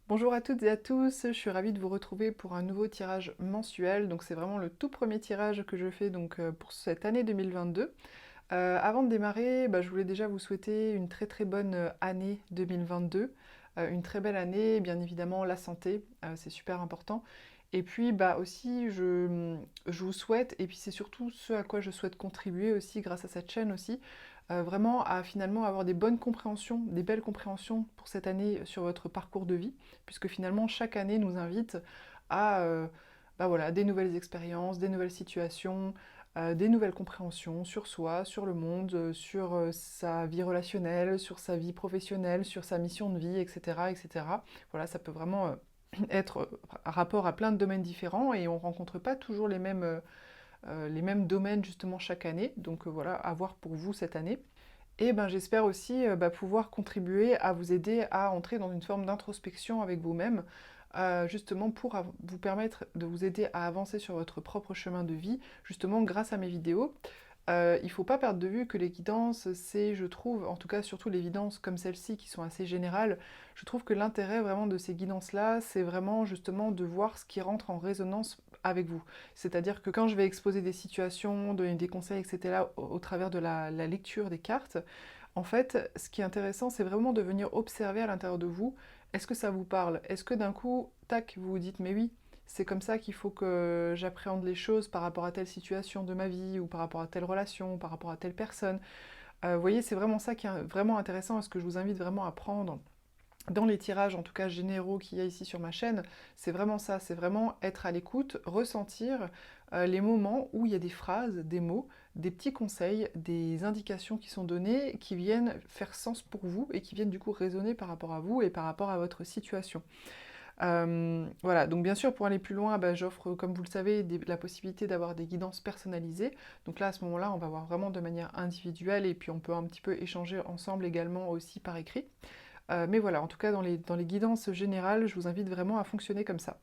Bonjour à toutes et à tous, je suis ravie de vous retrouver pour un nouveau tirage mensuel. Donc c'est vraiment le tout premier tirage que je fais pour cette année 2022. Avant de démarrer, je voulais déjà vous souhaiter une très très bonne année 2022. Une très belle année, bien évidemment la santé, c'est super important. Et puis aussi je vous souhaite, et puis c'est surtout ce à quoi je souhaite contribuer aussi grâce à cette chaîne aussi, vraiment à finalement avoir des bonnes compréhensions, des belles compréhensions pour cette année sur votre parcours de vie, puisque finalement chaque année nous invite à voilà, des nouvelles expériences, des nouvelles situations, des nouvelles compréhensions sur soi, sur le monde, sur sa vie relationnelle, sur sa vie professionnelle, sur sa mission de vie, etc. etc. Voilà, ça peut vraiment être rapport à plein de domaines différents et on ne rencontre pas toujours les mêmes domaines justement chaque année. Donc voilà, à voir pour vous cette année. Et j'espère aussi pouvoir contribuer à vous aider à entrer dans une forme d'introspection avec vous-même, justement pour vous permettre de vous aider à avancer sur votre propre chemin de vie, justement grâce à mes vidéos. Il ne faut pas perdre de vue que les guidances, c'est, je trouve, en tout cas surtout les guidances comme celle-ci qui sont assez générales, je trouve que l'intérêt vraiment de ces guidances-là, c'est vraiment justement de voir ce qui rentre en résonance avec vous. C'est-à-dire que quand je vais exposer des situations, donner des conseils, etc., au travers de la lecture des cartes, en fait, ce qui est intéressant, c'est vraiment de venir observer à l'intérieur de vous, est-ce que ça vous parle? Est-ce que d'un coup, tac, vous vous dites, mais oui, c'est comme ça qu'il faut que j'appréhende les choses par rapport à telle situation de ma vie, ou par rapport à telle relation, ou par rapport à telle personne. Vous voyez, c'est vraiment ça qui est vraiment intéressant, et ce que je vous invite vraiment à prendre dans les tirages, en tout cas généraux qu'il y a ici sur ma chaîne, c'est vraiment ça, c'est vraiment être à l'écoute, ressentir les moments où il y a des phrases, des mots, des petits conseils, des indications qui sont données, qui viennent faire sens pour vous et qui viennent du coup résonner par rapport à vous et par rapport à votre situation. Voilà, donc bien sûr, pour aller plus loin, j'offre, comme vous le savez, la possibilité d'avoir des guidances personnalisées. Donc là, à ce moment-là, on va voir vraiment de manière individuelle et puis on peut un petit peu échanger ensemble également aussi par écrit. Mais voilà, en tout cas, dans les guidances générales, je vous invite vraiment à fonctionner comme ça.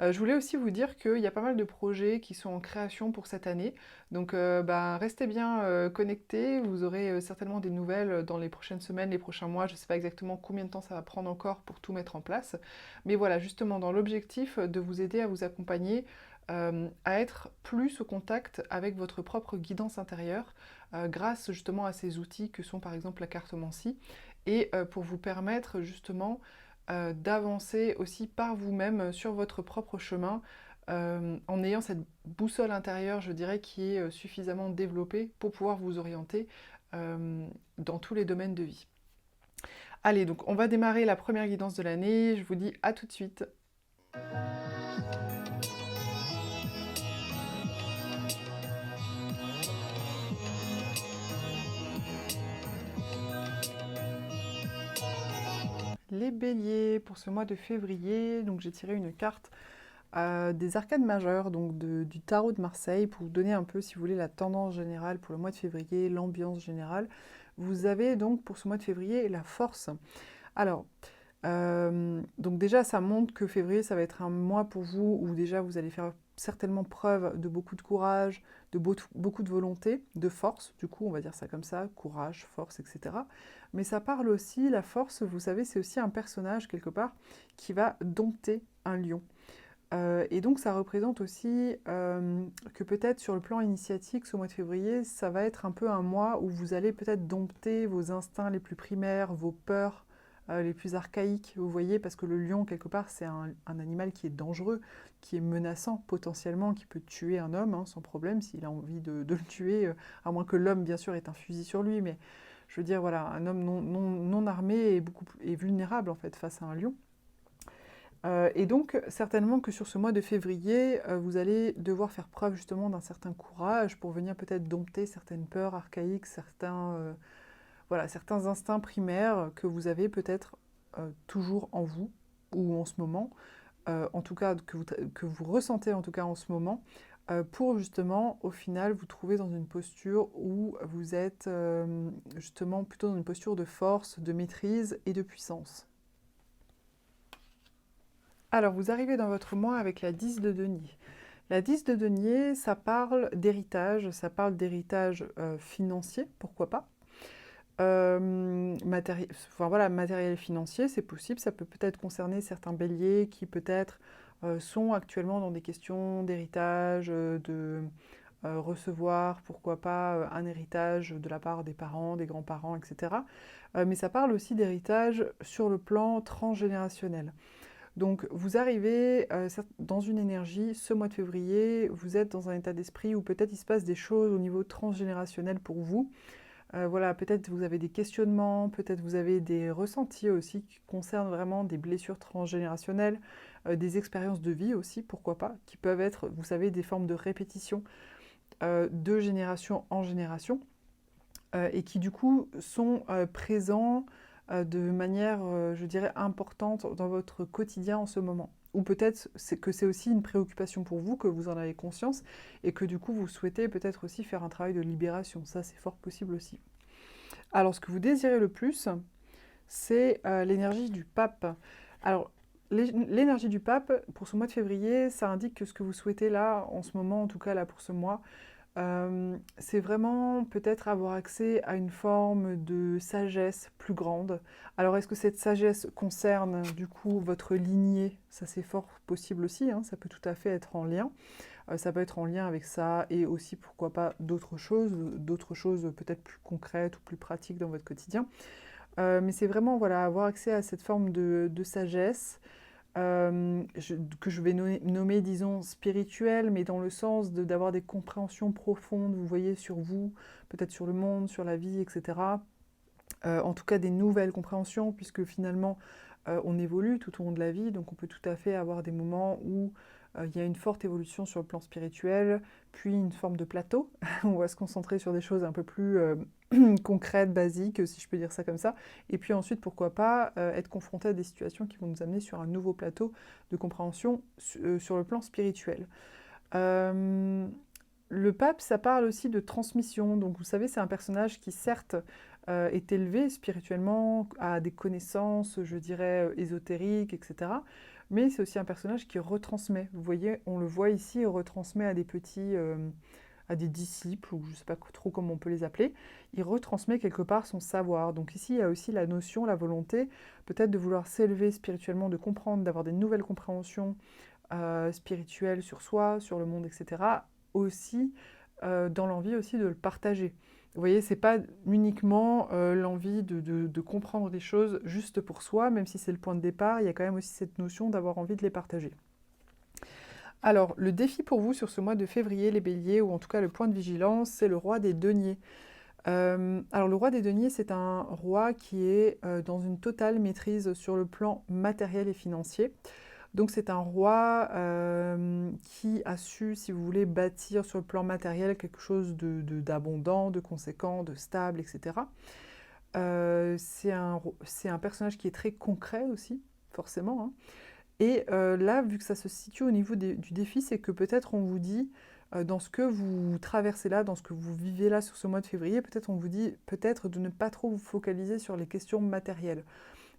Je voulais aussi vous dire qu'il y a pas mal de projets qui sont en création pour cette année. Donc, restez bien connectés. Vous aurez certainement des nouvelles dans les prochaines semaines, les prochains mois. Je ne sais pas exactement combien de temps ça va prendre encore pour tout mettre en place. Mais voilà, justement, dans l'objectif de vous aider à vous accompagner, à être plus au contact avec votre propre guidance intérieure, grâce justement à ces outils que sont par exemple la cartomancie, et pour vous permettre justement d'avancer aussi par vous-même sur votre propre chemin, en ayant cette boussole intérieure, je dirais, qui est suffisamment développée pour pouvoir vous orienter dans tous les domaines de vie. Allez, donc on va démarrer la première guidance de l'année. Je vous dis à tout de suite. Les béliers, pour ce mois de février, donc j'ai tiré une carte des arcades majeures, donc du tarot de Marseille, pour vous donner un peu, si vous voulez, la tendance générale pour le mois de février, l'ambiance générale. Vous avez donc pour ce mois de février la force. Alors, donc déjà, ça montre que février, ça va être un mois pour vous où déjà vous allez faire certainement preuve de beaucoup de courage, de beaucoup de volonté, de force, du coup, on va dire ça comme ça, courage, force, etc. Mais ça parle aussi, la force, vous savez, c'est aussi un personnage, quelque part, qui va dompter un lion. Et donc ça représente aussi que peut-être sur le plan initiatique, ce mois de février, ça va être un peu un mois où vous allez peut-être dompter vos instincts les plus primaires, vos peurs les plus archaïques, vous voyez, parce que le lion, quelque part, c'est un animal qui est dangereux, qui est menaçant potentiellement, qui peut tuer un homme sans problème s'il a envie de le tuer, à moins que l'homme, bien sûr, ait un fusil sur lui, mais je veux dire, voilà, un homme non armé est vulnérable en fait face à un lion. Et donc, certainement que sur ce mois de février, vous allez devoir faire preuve justement d'un certain courage pour venir peut-être dompter certaines peurs archaïques, voilà, certains instincts primaires que vous avez peut-être toujours en vous ou en ce moment, en tout cas que vous ressentez en tout cas en ce moment, pour justement au final vous trouver dans une posture où vous êtes justement plutôt dans une posture de force, de maîtrise et de puissance. Alors, vous arrivez dans votre mois avec la 10 de denier. La 10 de denier, ça parle d'héritage financier, pourquoi pas. Enfin voilà, matériel et financier, c'est possible. Ça peut peut-être concerner certains béliers qui peut-être sont actuellement dans des questions d'héritage, de recevoir, pourquoi pas, un héritage de la part des parents, des grands-parents, etc. Mais ça parle aussi d'héritage sur le plan transgénérationnel. Donc vous arrivez dans une énergie, ce mois de février, vous êtes dans un état d'esprit où peut-être il se passe des choses au niveau transgénérationnel pour vous. Voilà, peut-être vous avez des questionnements, peut-être vous avez des ressentis aussi qui concernent vraiment des blessures transgénérationnelles, des expériences de vie aussi, pourquoi pas, qui peuvent être, vous savez, des formes de répétition de génération en génération, et qui du coup sont présents de manière, je dirais, importante dans votre quotidien en ce moment. Ou peut-être que c'est aussi une préoccupation pour vous, que vous en avez conscience, et que du coup vous souhaitez peut-être aussi faire un travail de libération. Ça, c'est fort possible aussi. Alors, ce que vous désirez le plus, c'est l'énergie du pape. Alors, l'énergie du pape, pour ce mois de février, ça indique que ce que vous souhaitez là, en ce moment, en tout cas là pour ce mois, c'est vraiment peut-être avoir accès à une forme de sagesse plus grande. Alors est-ce que cette sagesse concerne du coup votre lignée? Ça c'est fort possible aussi, hein, ça peut tout à fait être en lien. Ça peut être en lien avec ça et aussi pourquoi pas d'autres choses peut-être plus concrètes ou plus pratiques dans votre quotidien. Mais c'est vraiment voilà, avoir accès à cette forme de sagesse que je vais nommer, disons, spirituelle, mais dans le sens d'avoir des compréhensions profondes, vous voyez, sur vous, peut-être sur le monde, sur la vie, etc. En tout cas, des nouvelles compréhensions, puisque finalement, on évolue tout au long de la vie, donc on peut tout à fait avoir des moments où il y a une forte évolution sur le plan spirituel, puis une forme de plateau, on va se concentrer sur des choses un peu plus concrètes, basiques, si je peux dire ça comme ça, et puis ensuite, pourquoi pas, être confronté à des situations qui vont nous amener sur un nouveau plateau de compréhension sur le plan spirituel. Euh, le pape, ça parle aussi de transmission, donc vous savez, c'est un personnage qui certes est élevé spirituellement, a des connaissances, je dirais, ésotériques, etc. Mais c'est aussi un personnage qui retransmet. Vous voyez, on le voit ici, il retransmet à des petits, à des disciples, ou je ne sais pas trop comment on peut les appeler. Il retransmet quelque part son savoir. Donc ici, il y a aussi la notion, la volonté, peut-être de vouloir s'élever spirituellement, de comprendre, d'avoir des nouvelles compréhensions spirituelles sur soi, sur le monde, etc. Aussi, dans l'envie aussi de le partager. Vous voyez, c'est pas uniquement l'envie de comprendre des choses juste pour soi, même si c'est le point de départ, il y a quand même aussi cette notion d'avoir envie de les partager. Alors, le défi pour vous sur ce mois de février, les béliers, ou en tout cas le point de vigilance, c'est le roi des deniers. Alors, le roi des deniers, c'est un roi qui est dans une totale maîtrise sur le plan matériel et financier. Donc c'est un roi qui a su, si vous voulez, bâtir sur le plan matériel quelque chose d'abondant, de conséquent, de stable, etc. C'est un personnage qui est très concret aussi, forcément, hein. Et là, vu que ça se situe au niveau du défi, c'est que peut-être on vous dit, dans ce que vous traversez là, dans ce que vous vivez là sur ce mois de février, peut-être on vous dit peut-être de ne pas trop vous focaliser sur les questions matérielles,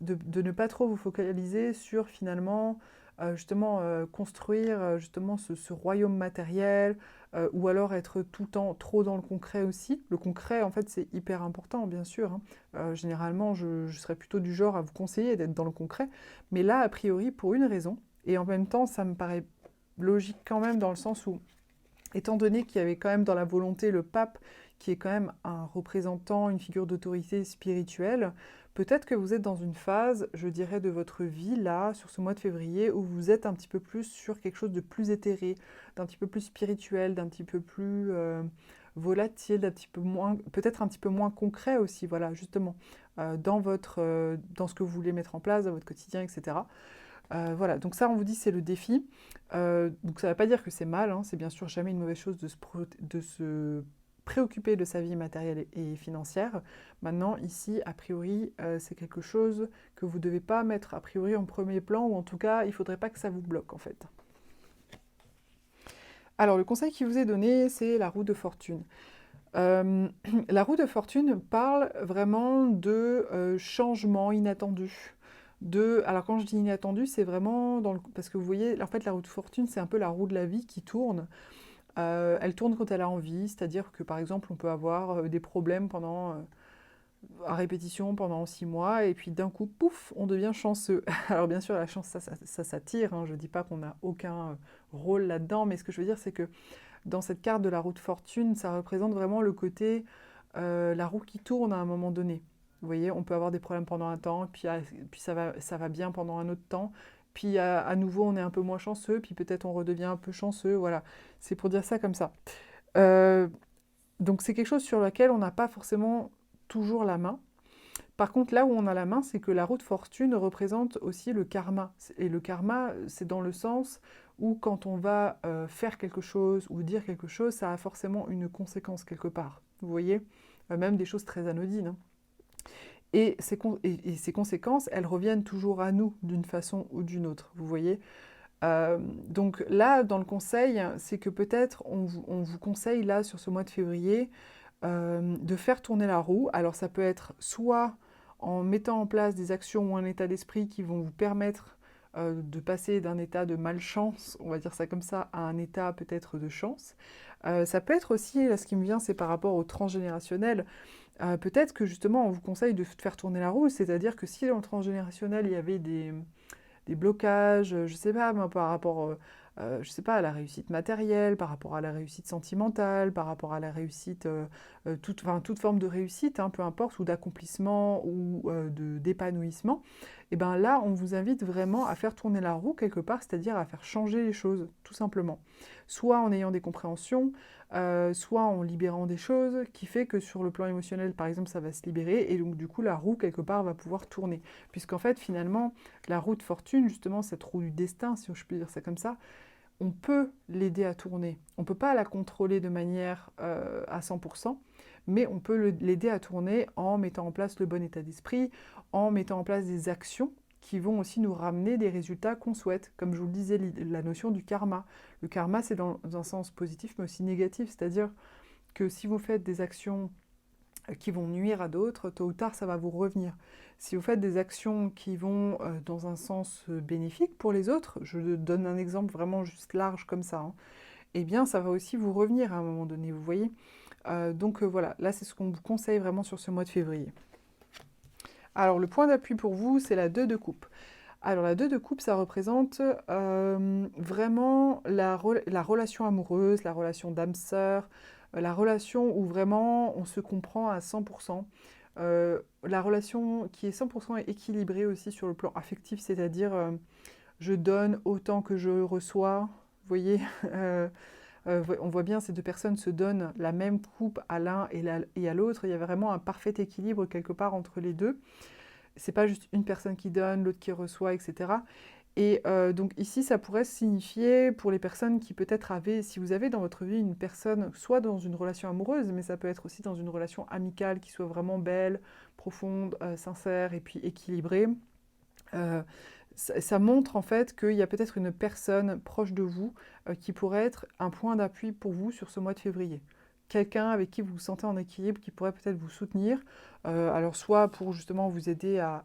de ne pas trop vous focaliser sur finalement justement construire justement ce royaume matériel, ou alors être tout le temps trop dans le concret aussi. Le concret, en fait, c'est hyper important, bien sûr, hein. Généralement, je serais plutôt du genre à vous conseiller d'être dans le concret, mais là, a priori, pour une raison, et en même temps, ça me paraît logique quand même dans le sens où, étant donné qu'il y avait quand même dans la volonté le pape, qui est quand même un représentant, une figure d'autorité spirituelle, peut-être que vous êtes dans une phase, je dirais, de votre vie, là, sur ce mois de février, où vous êtes un petit peu plus sur quelque chose de plus éthéré, d'un petit peu plus spirituel, d'un petit peu plus volatile, d'un petit peu moins, peut-être un petit peu moins concret aussi, voilà, justement, dans ce que vous voulez mettre en place, dans votre quotidien, etc. Voilà, donc ça, on vous dit, c'est le défi. Donc ça ne veut pas dire que c'est mal, hein, c'est bien sûr jamais une mauvaise chose de se préoccuper de sa vie matérielle et financière. Maintenant, ici, a priori, c'est quelque chose que vous ne devez pas mettre a priori en premier plan, ou en tout cas, il ne faudrait pas que ça vous bloque, en fait. Alors, le conseil qui vous est donné, c'est la roue de fortune. La roue de fortune parle vraiment de changements inattendus. Alors quand je dis inattendu, c'est vraiment parce que vous voyez, en fait, la roue de fortune, c'est un peu la roue de la vie qui tourne. Elle tourne quand elle a envie, c'est-à-dire que par exemple, on peut avoir des problèmes pendant à répétition pendant 6 mois, et puis d'un coup, pouf, on devient chanceux. Alors bien sûr, la chance, ça s'attire, hein, je ne dis pas qu'on n'a aucun rôle là-dedans, mais ce que je veux dire, c'est que dans cette carte de la roue de fortune, ça représente vraiment le côté, la roue qui tourne à un moment donné. Vous voyez, on peut avoir des problèmes pendant un temps, puis ça va bien pendant un autre temps, puis à nouveau, on est un peu moins chanceux, puis peut-être on redevient un peu chanceux, voilà. C'est pour dire ça comme ça. Euh, donc c'est quelque chose sur lequel on n'a pas forcément toujours la main. Par contre, là où on a la main, c'est que la roue de fortune représente aussi le karma. Et le karma, c'est dans le sens où quand on va faire quelque chose ou dire quelque chose, ça a forcément une conséquence quelque part. Vous voyez. Même des choses très anodines, hein. Et ces conséquences, elles reviennent toujours à nous d'une façon ou d'une autre. Vous voyez. Donc là, dans le conseil, c'est que peut-être on vous conseille là sur ce mois de février de faire tourner la roue. Alors ça peut être soit en mettant en place des actions ou un état d'esprit qui vont vous permettre de passer d'un état de malchance, on va dire ça comme ça, à un état peut-être de chance. Ça peut être aussi, là ce qui me vient, c'est par rapport au transgénérationnel. Peut-être que justement on vous conseille de faire tourner la roue, c'est-à-dire que si dans le transgénérationnel il y avait des blocages, je sais pas, moi, par rapport, je sais pas, à la réussite matérielle, par rapport à la réussite sentimentale, par rapport à la réussite, enfin, toute forme de réussite, hein, peu importe, ou d'accomplissement ou d'épanouissement, et ben là, on vous invite vraiment à faire tourner la roue quelque part, c'est-à-dire à faire changer les choses, tout simplement. Soit en ayant des compréhensions, soit en libérant des choses, qui fait que sur le plan émotionnel, par exemple, ça va se libérer, et donc du coup, la roue, quelque part, va pouvoir tourner. Puisqu'en fait, finalement, la roue de fortune, justement, cette roue du destin, si je puis dire ça comme ça, on peut l'aider à tourner. On ne peut pas la contrôler de manière à 100%, mais on peut l'aider à tourner en mettant en place le bon état d'esprit, en mettant en place des actions qui vont aussi nous ramener des résultats qu'on souhaite. Comme je vous le disais, la notion du karma. Le karma, c'est dans un sens positif, mais aussi négatif. C'est-à-dire que si vous faites des actions qui vont nuire à d'autres, tôt ou tard, ça va vous revenir. Si vous faites des actions qui vont dans un sens bénéfique pour les autres, je donne un exemple vraiment juste large comme ça, hein, eh bien, ça va aussi vous revenir à un moment donné, vous voyez. Donc voilà, là, c'est ce qu'on vous conseille vraiment sur ce mois de février. Alors, le point d'appui pour vous, c'est la 2 de coupe. Alors, la 2 de coupe, ça représente vraiment la relation amoureuse, la relation d'âme sœur, la relation où vraiment on se comprend à 100%. La relation qui est 100% équilibrée aussi sur le plan affectif, c'est-à-dire je donne autant que je reçois. Vous voyez, on voit bien ces deux personnes se donnent la même coupe à l'un et à l'autre. Il y a vraiment un parfait équilibre quelque part entre les deux. C'est pas juste une personne qui donne, l'autre qui reçoit, etc. Et donc ici, ça pourrait signifier pour les personnes qui peut-être avaient, si vous avez dans votre vie une personne, soit dans une relation amoureuse, mais ça peut être aussi dans une relation amicale qui soit vraiment belle, profonde, sincère et puis équilibrée. Euh, ça montre en fait qu'il y a peut-être une personne proche de vous qui pourrait être un point d'appui pour vous sur ce mois de février. Quelqu'un avec qui vous vous sentez en équilibre, qui pourrait peut-être vous soutenir, alors soit pour justement vous aider à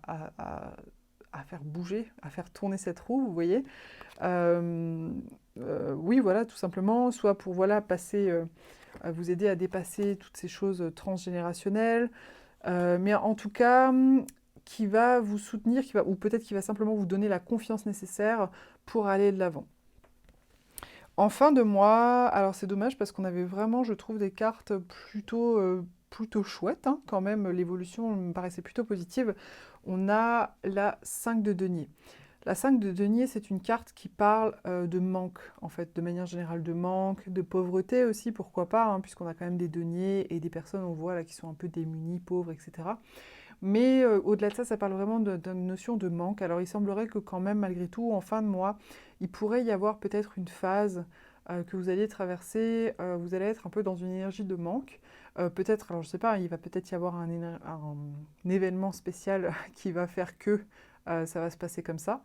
faire bouger, à faire tourner cette roue, vous voyez. Oui, voilà, tout simplement, soit pour voilà, vous aider à dépasser toutes ces choses transgénérationnelles, mais en tout cas, qui va vous soutenir, ou peut-être qui va simplement vous donner la confiance nécessaire pour aller de l'avant. En fin de mois, alors c'est dommage parce qu'on avait vraiment, je trouve, des cartes plutôt chouettes, hein, quand même, l'évolution me paraissait plutôt positive. On a la 5 de denier. La 5 de denier, c'est une carte qui parle de manque, en fait, de manière générale, de manque, de pauvreté aussi, pourquoi pas, hein, puisqu'on a quand même des deniers et des personnes, on voit là, qui sont un peu démunies, pauvres, etc. Mais au-delà de ça, ça parle vraiment d'une notion de manque. Alors il semblerait que quand même, malgré tout, en fin de mois, il pourrait y avoir peut-être une phase que vous alliez traverser, vous allez être un peu dans une énergie de manque. Peut-être, alors je sais pas, il va peut-être y avoir un événement spécial qui va faire que ça va se passer comme ça.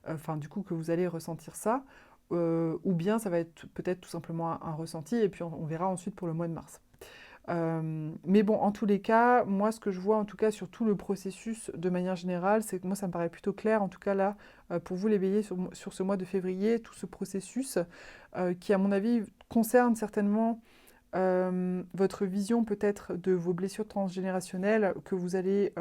Enfin, du coup, que vous allez ressentir ça. Ou bien ça va être peut-être tout simplement un ressenti, et puis on verra ensuite pour le mois de mars. Mais bon, en tous les cas, moi, ce que je vois, en tout cas, sur tout le processus de manière générale, c'est que moi, ça me paraît plutôt clair, en tout cas là, pour vous les béliers, sur ce mois de février, tout ce processus qui, à mon avis, concerne certainement votre vision peut-être de vos blessures transgénérationnelles que vous allez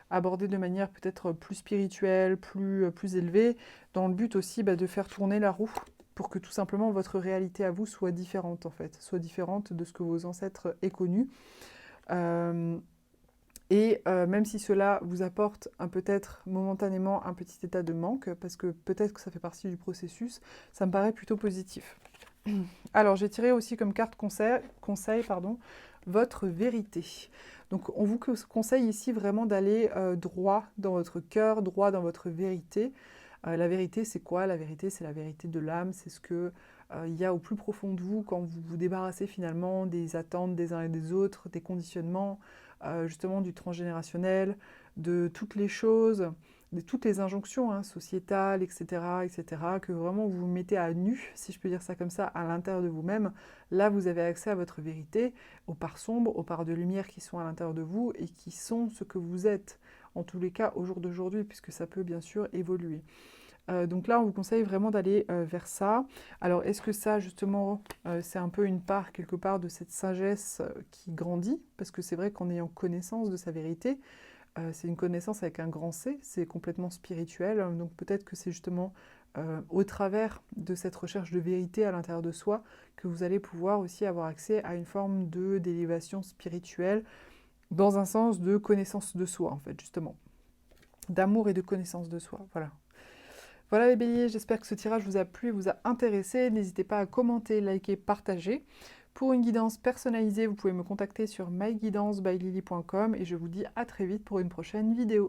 aborder de manière peut-être plus spirituelle, plus élevée, dans le but aussi de faire tourner la roue pour que tout simplement votre réalité à vous soit différente en fait, soit différente de ce que vos ancêtres aient connu. Même si cela vous apporte peut-être momentanément un petit état de manque, parce que peut-être que ça fait partie du processus, ça me paraît plutôt positif. Alors, j'ai tiré aussi comme carte conseil, votre vérité. Donc, on vous conseille ici vraiment d'aller droit dans votre cœur, droit dans votre vérité. La vérité, c'est quoi? La vérité, c'est la vérité de l'âme, c'est ce que il y a au plus profond de vous quand vous vous débarrassez finalement des attentes des uns et des autres, des conditionnements, justement du transgénérationnel, de toutes les choses, de toutes les injonctions sociétales, etc., etc., que vraiment vous vous mettez à nu, si je peux dire ça comme ça, à l'intérieur de vous-même. Là, vous avez accès à votre vérité, aux parts sombres, aux parts de lumière qui sont à l'intérieur de vous et qui sont ce que vous êtes, en tous les cas au jour d'aujourd'hui, puisque ça peut bien sûr évoluer. Donc là, on vous conseille vraiment d'aller vers ça. Alors, est-ce que ça, justement, c'est un peu une part, quelque part, de cette sagesse qui grandit? Parce que c'est vrai qu'en ayant connaissance de sa vérité, c'est une connaissance avec un grand C, c'est complètement spirituel. Donc peut-être que c'est justement au travers de cette recherche de vérité à l'intérieur de soi que vous allez pouvoir aussi avoir accès à une forme d'élévation spirituelle, dans un sens de connaissance de soi, en fait, justement. D'amour et de connaissance de soi, voilà. Voilà les béliers, j'espère que ce tirage vous a plu, vous a intéressé. N'hésitez pas à commenter, liker, partager. Pour une guidance personnalisée, vous pouvez me contacter sur myguidancebyLily.com et je vous dis à très vite pour une prochaine vidéo.